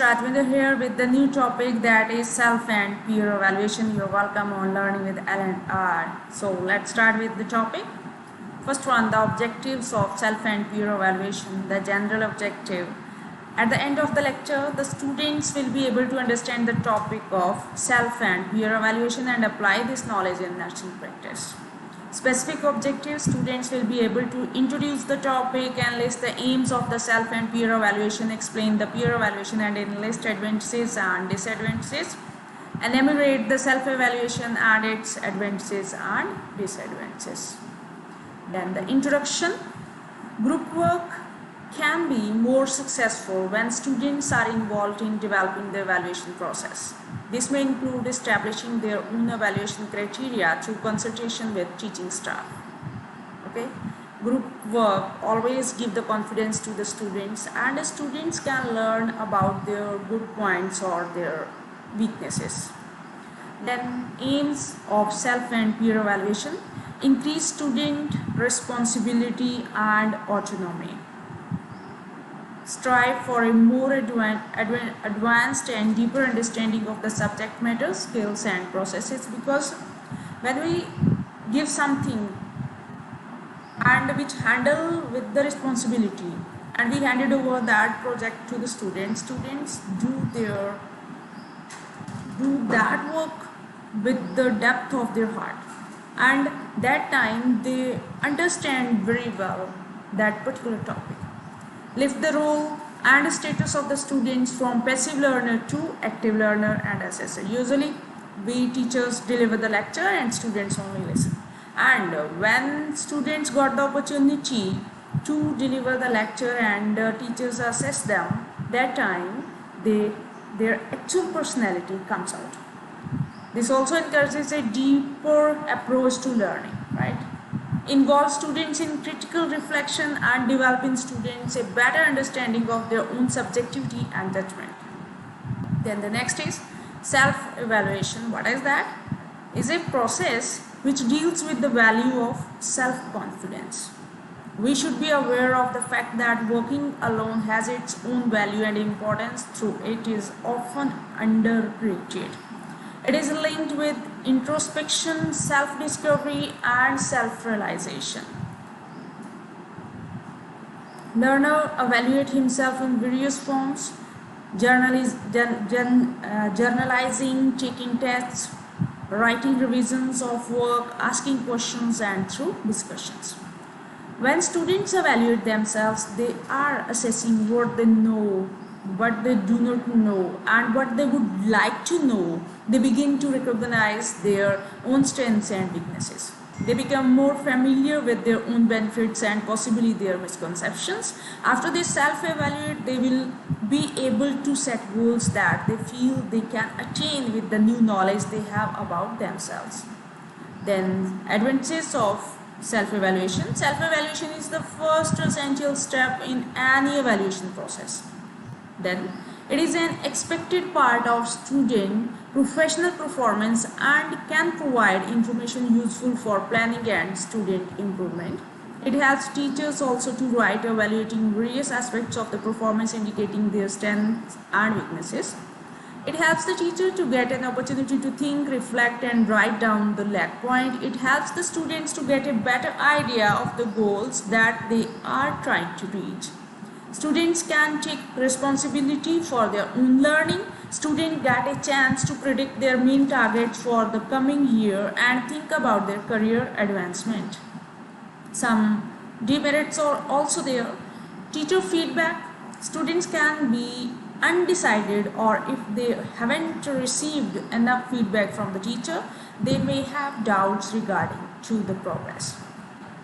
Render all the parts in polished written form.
Rajwinder here with the new topic that is self and peer evaluation. You're welcome on Learning with L&R. So let's start with the topic. First one, the objectives of self and peer evaluation, the general objective. At the end of the lecture, the students will be able to understand the topic of self and peer evaluation and apply this knowledge in nursing practice. Specific objectives, students will be able to introduce the topic and list the aims of the self and peer evaluation, explain the peer evaluation and enlist advantages and disadvantages, enumerate the self evaluation and its advantages and disadvantages. Then the introduction. Group work can be more successful when students are involved in developing the evaluation process. This may include establishing their own evaluation criteria through consultation with teaching staff. Okay, group work always give the confidence to the students, and the students can learn about their good points or their weaknesses. Then aims of self and peer evaluation: increase student responsibility and autonomy. Strive for a more advanced and deeper understanding of the subject matter, skills and processes, because when we give something and which handle with the responsibility and we handed over that project to the students do that work with the depth of their heart, and that time they understand very well that particular topic. Lift the role and status of the students from passive learner to active learner and assessor. Usually we teachers deliver the lecture and students only listen, and when students got the opportunity to deliver the lecture and teachers assess them, that time their actual personality comes out. This also encourages a deeper approach to learning, right? Involve students in critical reflection and develop in students a better understanding of their own subjectivity and judgment. Then the next is self-evaluation. What is that? Is a process which deals with the value of self-confidence. We should be aware of the fact that working alone has its own value and importance, though it is often underrated. It is linked with introspection, self-discovery and self-realization. Learner evaluate himself in various forms: journalizing, taking tests, writing revisions of work, asking questions and through discussions. When students evaluate themselves, they are assessing what they know, what they do not know and what they would like to know. They begin to recognize their own strengths and weaknesses. They become more familiar with their own benefits and possibly their misconceptions. After they self-evaluate, they will be able to set goals that they feel they can attain with the new knowledge they have about themselves. Then advantages of self-evaluation. Self-evaluation is the first essential step in any evaluation process. Then it is an expected part of student professional performance and can provide information useful for planning and student improvement. It helps teachers also to write evaluating various aspects of the performance, indicating their strengths and weaknesses. It helps the teacher to get an opportunity to think, reflect and write down the lag point. It helps the students to get a better idea of the goals that they are trying to reach. Students can take responsibility for their own learning. Students get a chance to predict their main targets for the coming year and think about their career advancement. Some demerits are also there. Teacher feedback. Students can be undecided, or if they haven't received enough feedback from the teacher, they may have doubts regarding to the progress.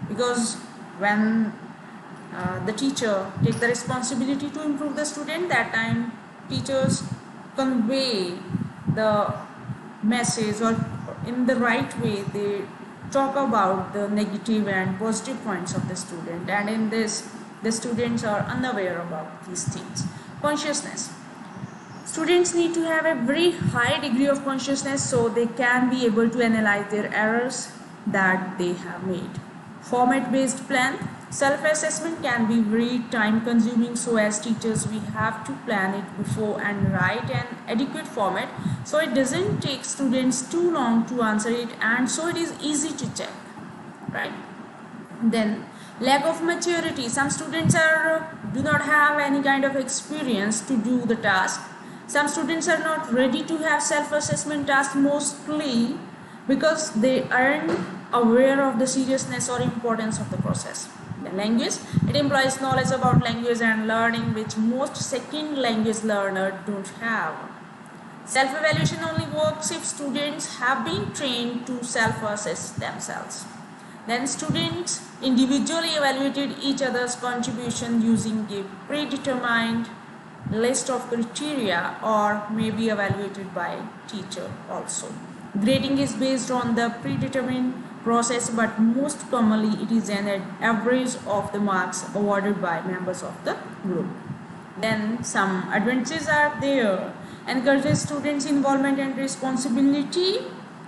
Because when the teacher take the responsibility to improve the student, that time teachers convey the message or in the right way. They talk about the negative and positive points of the student, and in this the students are unaware about these things. Consciousness. Students need to have a very high degree of consciousness so they can be able to analyze their errors that they have made. Format based plan. Self-assessment can be very time-consuming, so as teachers we have to plan it before and write an adequate format so it doesn't take students too long to answer it, and so it is easy to check, right? Then lack of maturity. Some students do not have any kind of experience to do the task. Some students are not ready to have self-assessment tasks, mostly because they aren't aware of the seriousness or importance of the process. The language, it implies knowledge about language and learning, which most second language learners don't have. Self-evaluation only works if students have been trained to self-assess themselves. Then students individually evaluated each other's contribution using a predetermined list of criteria, or may be evaluated by teacher also. Grading is based on the predetermined process, but most commonly it is an average of the marks awarded by members of the group. Then some advantages are there. Encourages students' involvement and responsibility.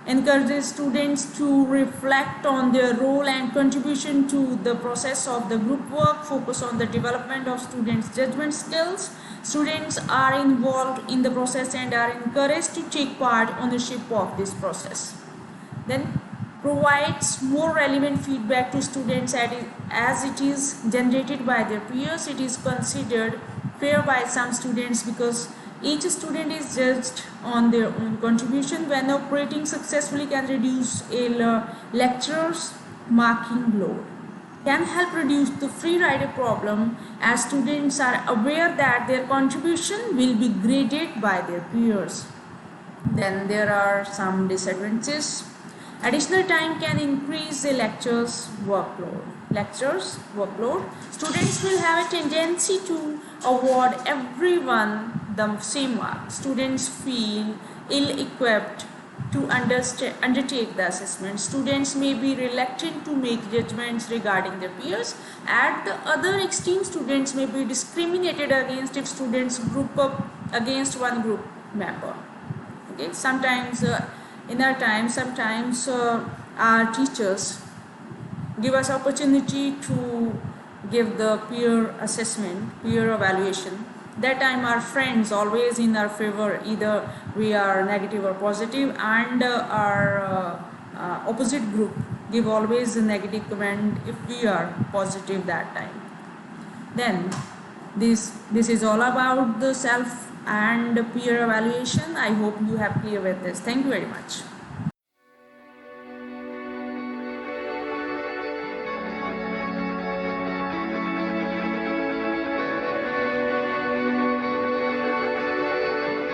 Encourages students to reflect on their role and contribution to the process of the group work. Focus on the development of students' judgment skills. Students are involved in the process and are encouraged to take part ownership of this process. Then provides more relevant feedback to students as it is generated by their peers. It is considered fair by some students because each student is judged on their own contribution. When operating successfully, can reduce a lecturer's marking load. Can help reduce the free rider problem, as students are aware that their contribution will be graded by their peers. Then there are some disadvantages. Additional time can increase the lecturer's workload. Students will have a tendency to award everyone the same mark. Students feel ill-equipped to undertake the assessment. Students may be reluctant to make judgments regarding their peers. At the other extreme, students may be discriminated against if students group up against one group member. Okay, sometimes our teachers give us opportunity to give the peer assessment, peer evaluation. That time our friends always in our favor, either we are negative or positive, and our opposite group give always a negative comment if we are positive that time. Then this is all about the self and peer evaluation. I hope you have clear with this. Thank you very much.